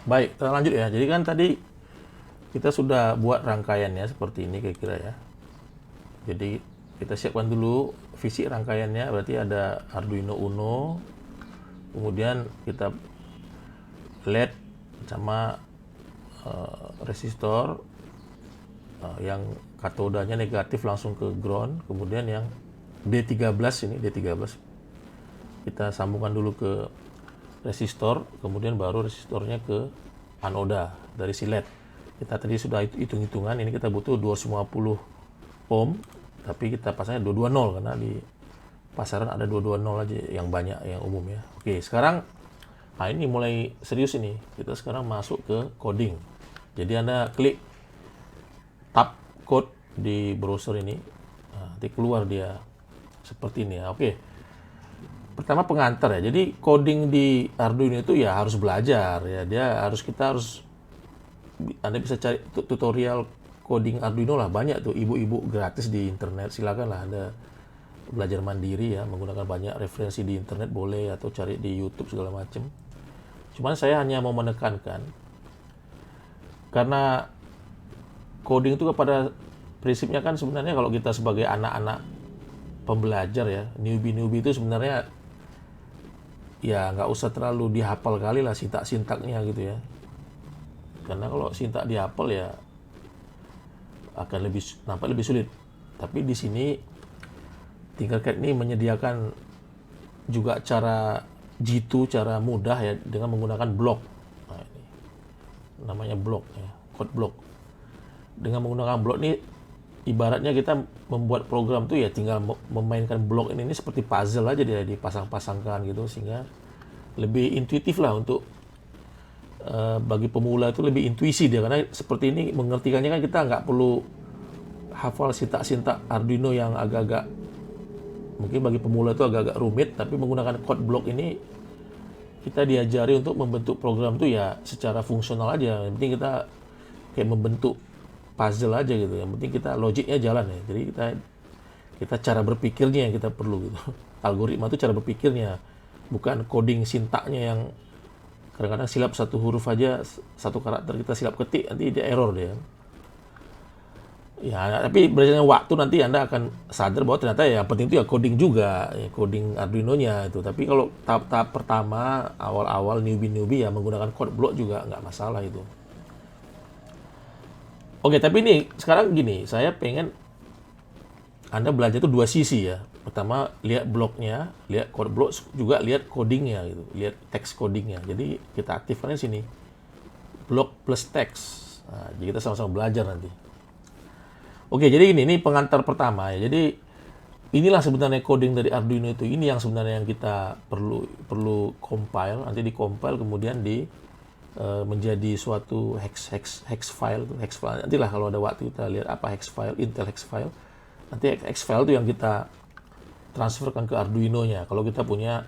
Baik, kita lanjut ya. Jadi kan tadi kita sudah buat rangkaiannya seperti ini kira-kira ya. Jadi kita siapkan dulu fisik rangkaiannya, berarti ada Arduino Uno, kemudian kita LED sama resistor yang katodanya negatif langsung ke ground, kemudian yang D13 ini D13 kita sambungkan dulu ke resistor, kemudian baru resistornya ke anoda dari si LED. Kita tadi sudah hitung-hitungan, ini kita butuh 250 ohm, tapi kita pasangnya 220 karena di pasaran ada 220 aja yang banyak, yang umum ya. Oke, sekarang nah ini mulai serius ini. Kita sekarang masuk ke coding. Jadi Anda klik tab code di browser ini, nanti keluar dia seperti ini ya. Oke. Pertama pengantar ya. Jadi coding di Arduino itu ya harus belajar ya. Kita harus Anda bisa cari tutorial coding Arduino lah, banyak tuh ibu-ibu gratis di internet. Silakan lah Anda belajar mandiri ya, menggunakan banyak referensi di internet boleh, atau cari di YouTube segala macam. Cuman saya hanya mau menekankan karena coding itu pada prinsipnya kan sebenarnya kalau kita sebagai anak-anak pembelajar ya, newbie itu sebenarnya ya nggak usah terlalu dihafal kali lah sintak-sintaknya gitu ya. Karena kalau sintak dihafal ya akan nampak lebih sulit. Tapi di sini Tinkercad ini menyediakan juga cara cara mudah ya dengan menggunakan blok. Nah, ini namanya blok ya, code blok. Dengan menggunakan blok ini ibaratnya kita membuat program tuh ya tinggal memainkan blok ini seperti puzzle aja, dia dipasang-pasangkan gitu, sehingga lebih intuitif lah untuk bagi pemula itu lebih intuisi dia, karena seperti ini mengertikannya kan kita nggak perlu hafal sintak-sintak Arduino yang agak-agak mungkin bagi pemula itu agak-agak rumit, tapi menggunakan code block ini kita diajari untuk membentuk program tuh ya secara fungsional aja. Yang penting kita kayak membentuk puzzle aja gitu. Yang penting kita logiknya jalan ya. Jadi kita cara berpikirnya yang kita perlu gitu. Algoritma itu cara berpikirnya, bukan coding sintaknya yang kadang-kadang silap satu huruf aja, satu karakter kita silap ketik, nanti dia error dia. Ya, tapi berdasarkan waktu nanti Anda akan sadar bahwa ternyata ya penting itu ya coding juga, ya, coding Arduino-nya itu. Tapi kalau tahap-tahap pertama, awal-awal newbie ya menggunakan code block juga nggak masalah itu. Oke, tapi ini sekarang gini, saya pengen Anda belajar itu dua sisi ya. Pertama, lihat bloknya, lihat code block, juga lihat codingnya gitu, lihat teks codingnya. Jadi kita aktifkan di sini, blok plus teks. Nah, jadi kita sama-sama belajar nanti. Oke, jadi ini pengantar pertama ya. Jadi inilah sebenarnya coding dari Arduino itu. Ini yang sebenarnya yang kita perlu compile, nanti di-compile kemudian menjadi suatu hex file. Nanti lah kalau ada waktu kita lihat apa hex file, Intel hex file. Nanti hex file itu yang kita transferkan ke Arduino-nya. Kalau kita punya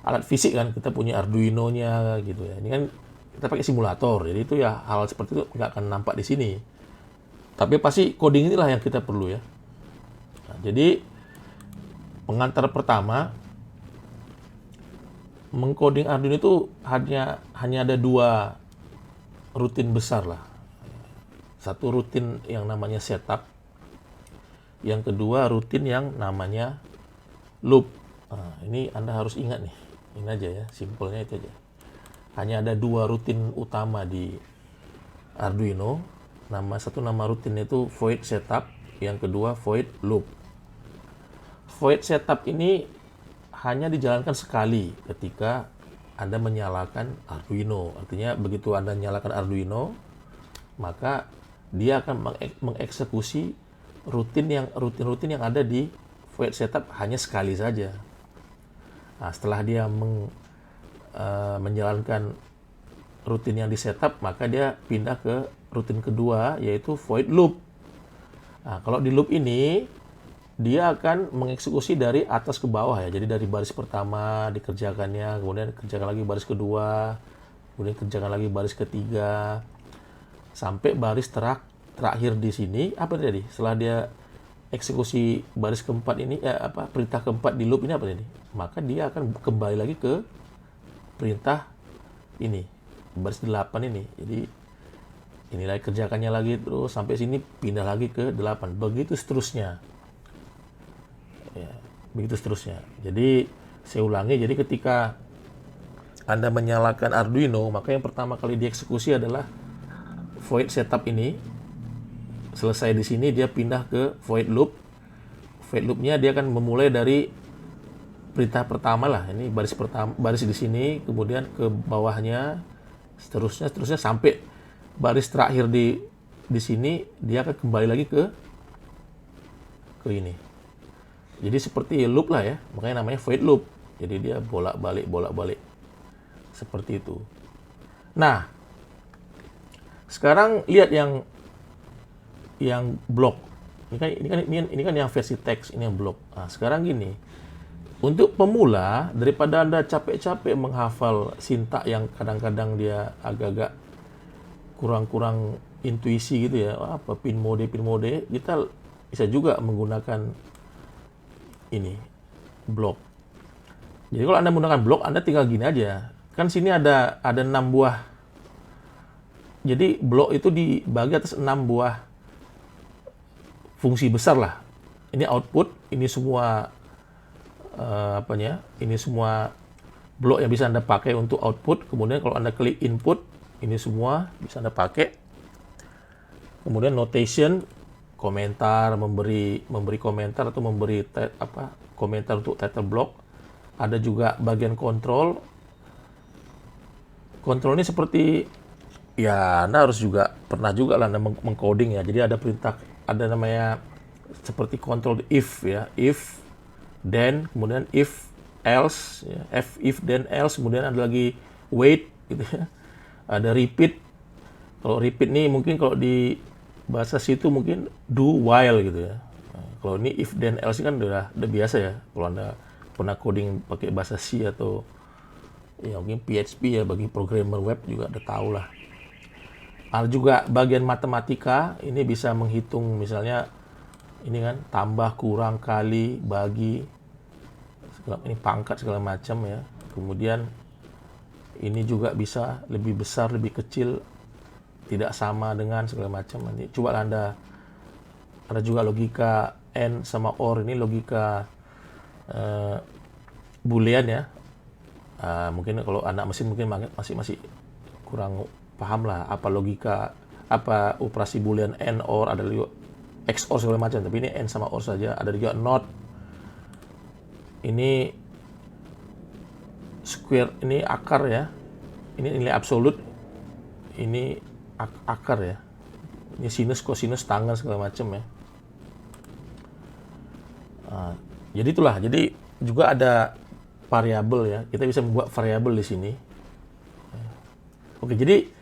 alat fisik kan, kita punya Arduino-nya gitu ya. Ini kan kita pakai simulator, jadi itu ya hal seperti itu nggak akan nampak di sini. Tapi pasti coding inilah yang kita perlu ya. Nah, jadi pengantar pertama, mengcoding Arduino itu hanya ada dua rutin besar lah. Satu rutin yang namanya setup, yang kedua rutin yang namanya loop. Nah, ini Anda harus ingat nih. Ini aja ya, simpelnya itu aja. Hanya ada dua rutin utama di Arduino. Satu nama rutinnya itu void setup, yang kedua void loop. Void setup ini hanya dijalankan sekali ketika Anda menyalakan Arduino. Artinya begitu Anda nyalakan Arduino, maka dia akan mengeksekusi rutin yang ada di void setup hanya sekali saja. Nah, setelah dia menjalankan rutin yang di setup, maka dia pindah ke rutin kedua, yaitu void loop. Nah, kalau di loop ini dia akan mengeksekusi dari atas ke bawah ya. Jadi dari baris pertama dikerjakannya, kemudian kerjakan lagi baris kedua, kemudian kerjakan lagi baris ketiga, sampai baris terakhir di sini apa terjadi? Setelah dia eksekusi baris keempat ini, perintah keempat di loop ini apa terjadi? Maka dia akan kembali lagi ke perintah ini. baris 8 ini. Jadi inilah kerjakannya lagi terus sampai sini, pindah lagi ke 8. Begitu seterusnya. Ya, begitu seterusnya. Jadi saya ulangi, jadi ketika Anda menyalakan Arduino, maka yang pertama kali dieksekusi adalah void setup ini. Selesai di sini dia pindah ke void loop. Void loop-nya dia akan memulai dari perintah pertama lah. Ini baris pertama, baris di sini, kemudian ke bawahnya, seterusnya sampai baris terakhir di sini, dia akan kembali lagi ke ini. Jadi seperti loop lah ya, makanya namanya void loop. Jadi dia bolak-balik seperti itu. Nah, sekarang lihat yang blok. Ini kan yang versi teks, ini yang blok. Nah, sekarang gini. Untuk pemula, daripada Anda capek-capek menghafal sintak yang kadang-kadang dia agak-agak kurang intuisi gitu ya, apa pin mode, kita bisa juga menggunakan ini blok. Jadi kalau Anda menggunakan blok, Anda tinggal gini aja. Kan sini ada 6 buah. Jadi blok itu dibagi atas 6 buah fungsi besar lah. Ini output, ini semua ini semua blok yang bisa Anda pakai untuk output. Kemudian kalau Anda klik input, ini semua bisa Anda pakai. Kemudian notation, komentar, memberi komentar atau memberi komentar untuk title block. Ada juga bagian kontrol. Kontrol ini seperti ya Anda harus juga pernah juga lah Anda mengcoding ya. Jadi ada perintah, ada namanya seperti kontrol if ya, if, then, kemudian if, else, ya. If, then, else, kemudian ada lagi wait gitu ya. Ada repeat. Kalau repeat nih mungkin kalau di bahasa situ mungkin do while gitu ya. Nah, kalau ini if, then, else kan udah biasa ya. Kalau Anda pernah coding pakai bahasa C atau ya mungkin PHP ya, bagi programmer web juga udah tahu lah. Ada juga bagian matematika, ini bisa menghitung misalnya ini kan tambah, kurang, kali, bagi, ini pangkat segala macam ya. Kemudian ini juga bisa lebih besar, lebih kecil, tidak sama dengan segala macam. Nanti coba Anda, ada juga logika AND sama OR, ini logika boolean ya. Mungkin kalau anak mesin mungkin masih kurang paham lah apa logika, apa operasi boolean AND OR, ada juga XOR segala macam, tapi ini AND sama OR saja. Ada juga NOT, ini square, ini akar ya, ini nilai absolut, ini akar ya, ini sinus, kosinus, tangen segala macam ya. Jadi itulah, jadi juga ada variabel ya, kita bisa membuat variabel di sini. Oke, jadi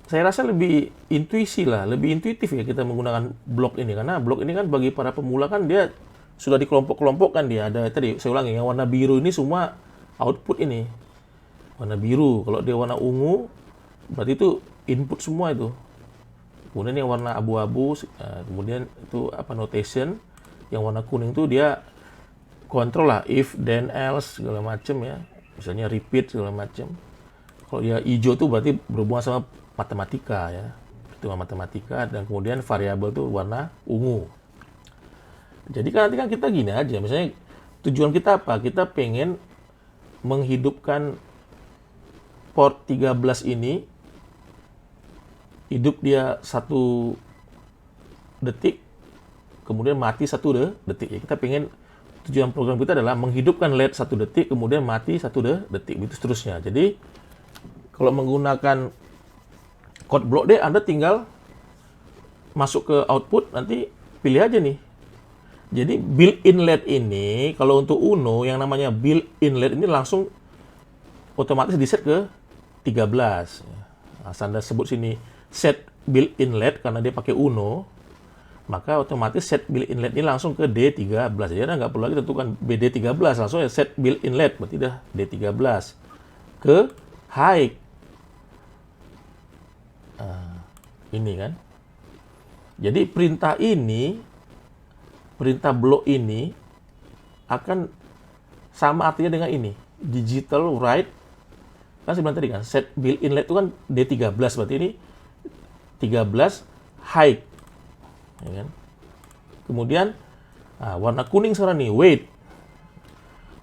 saya rasa lebih intuisi lah, lebih intuitif ya kita menggunakan blok ini, karena blok ini kan bagi para pemula kan dia sudah dikelompok-kelompokkan. Dia ada tadi, saya ulangi, yang warna biru ini semua output ini, warna biru. Kalau dia warna ungu berarti itu input semua itu. Kemudian yang warna abu-abu, kemudian itu apa, notation. Yang warna kuning itu dia kontrol lah, if, then, else segala macam ya, misalnya repeat segala macam. Kalau dia hijau tuh berarti berhubungan sama matematika ya, itu matematika. Dan kemudian variabel tuh warna ungu. Jadi kan nanti kan kita gini aja, misalnya tujuan kita apa? Kita pengen menghidupkan port 13 ini, hidup dia 1 detik, kemudian mati 1 detik. Ya, kita pengen, tujuan program kita adalah menghidupkan LED 1 detik, kemudian mati 1 detik, begitu seterusnya. Jadi kalau menggunakan code block D, Anda tinggal masuk ke output, nanti pilih aja nih. Jadi built-in LED ini, kalau untuk Uno yang namanya built-in LED ini langsung otomatis di set ke 13. Nah, Anda sebut sini set built-in LED karena dia pakai Uno, maka otomatis set built-in LED ini langsung ke D13. Jadi Anda nggak perlu lagi tentukan BD13, langsung ya set built-in LED, berarti dah D13 ke high. Ini kan. Jadi perintah blok ini akan sama artinya dengan ini, digital write kan saya bilang tadi kan, set build inlet itu kan D13, berarti ini 13 high, ya kan? Kemudian warna kuning sekarang nih,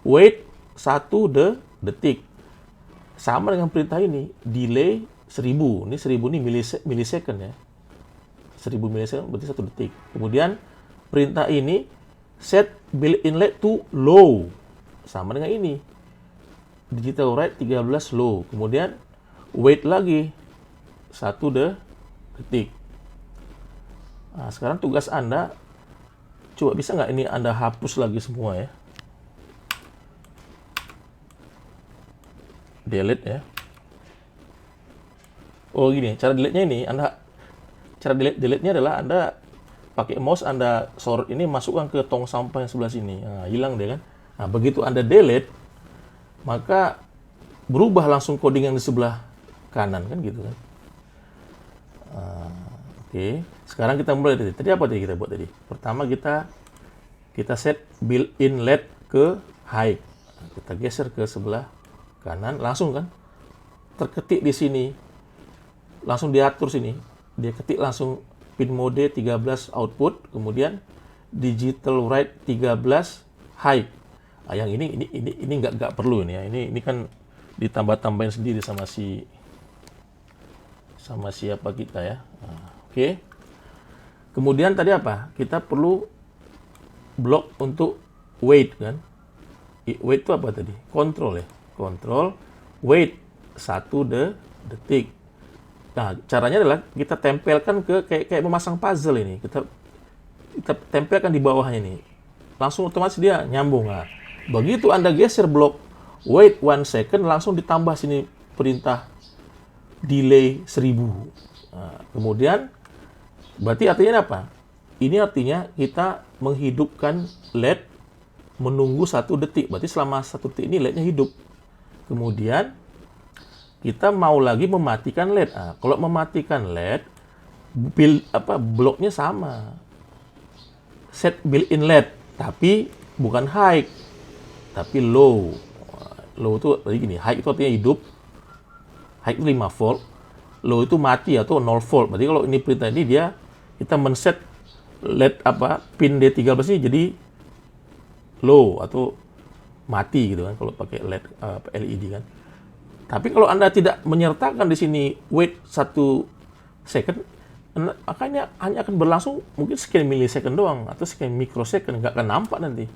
wait 1 detik. Sama dengan perintah ini, delay 1000. Ini 1000 ini millisecond ya. 1000 millisecond berarti 1 detik. Kemudian perintah ini set build inlet to low. Sama dengan ini. Digital write 13 low. Kemudian wait lagi 1 detik. Nah, sekarang tugas Anda, coba bisa nggak ini Anda hapus lagi semua ya. Delete ya. Oh gini, cara delete-nya ini, cara delete-nya adalah Anda pakai mouse, Anda sorot ini, masukkan ke tong sampah yang sebelah sini. Nah, hilang deh kan. Nah, begitu Anda delete, maka berubah langsung coding yang di sebelah kanan kan gitu kan. Oke. Sekarang kita mulai tadi. Tadi apa tadi kita buat tadi? Pertama kita set build inlet ke high. Kita geser ke sebelah kanan, langsung kan terketik di sini, langsung diatur sini, dia ketik langsung pin mode 13 output, kemudian digital write 13 high. Nah, yang ini nggak perlu ini ya, ini kan ditambah-tambahin sendiri sama siapa kita ya. Nah, oke. Kemudian tadi apa? Kita perlu blok untuk wait kan. Wait itu apa tadi? Control ya. Control wait 1 detik. Nah, caranya adalah kita tempelkan ke kayak memasang puzzle ini. Kita tempelkan di bawahnya ini. Langsung otomatis dia nyambung. Nah, begitu Anda geser blok wait 1 second, langsung ditambah sini perintah delay 1000. Nah, kemudian berarti artinya apa? Ini artinya kita menghidupkan LED menunggu 1 detik. Berarti selama 1 detik ini LED-nya hidup. Kemudian kita mau lagi mematikan LED. Nah, kalau mematikan LED, bloknya sama. Set build in LED, tapi bukan high, tapi low. Low itu berarti gini, high itu artinya hidup. High itu 5 volt, low itu mati atau 0 volt. Berarti kalau ini perintah ini kita men-set LED pin D13 ini jadi low atau mati gitu kan kalau pakai LED kan. Tapi kalau Anda tidak menyertakan di sini wait 1 second, makanya hanya akan berlangsung mungkin sekian millisecond doang atau sekian microsecond, nggak akan nampak nanti.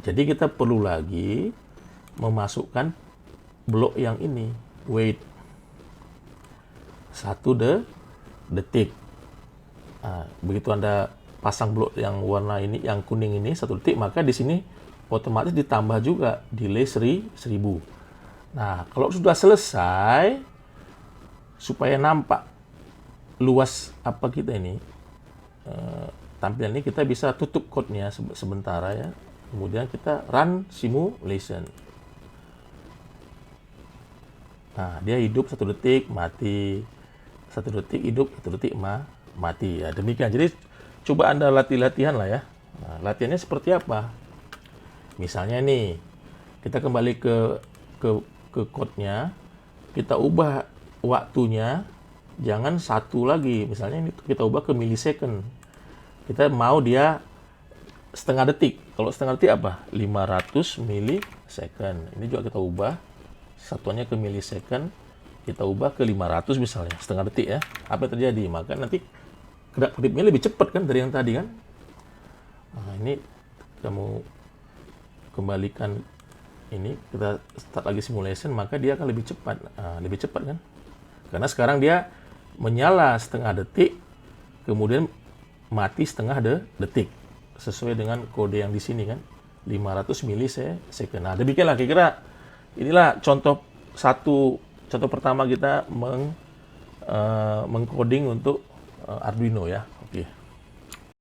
Jadi kita perlu lagi memasukkan blok yang ini, wait 1 detik. Nah, begitu Anda pasang blok yang warna ini, yang kuning ini 1 detik, maka di sini otomatis ditambah juga delay 1000. Nah, kalau sudah selesai, supaya nampak luas apa kita ini, tampilan ini, kita bisa tutup code-nya sementara ya. Kemudian kita run simulation. Nah, dia hidup 1 detik, mati. 1 detik hidup, 1 detik mati. Ya, demikian. Jadi, coba Anda latihan lah ya. Nah, latihannya seperti apa? Misalnya nih, kita kembali ke code-nya, kita ubah waktunya, jangan 1 lagi. Misalnya ini kita ubah ke millisecond. Kita mau dia setengah detik. Kalau setengah detik apa? 500 millisecond. Ini juga kita ubah satuannya ke millisecond. Kita ubah ke 500 misalnya, setengah detik ya. Apa yang terjadi? Maka nanti kedip-kedipnya lebih cepat kan dari yang tadi kan. Nah, ini kamu kembalikan ini, kita start lagi simulation, maka dia akan lebih cepat. Lebih cepat kan? Karena sekarang dia menyala setengah detik, kemudian mati setengah detik. Sesuai dengan kode yang di sini kan, 500 millisecond. Nah, demikianlah kira-kira inilah contoh pertama kita mengcoding untuk Arduino ya. Oke.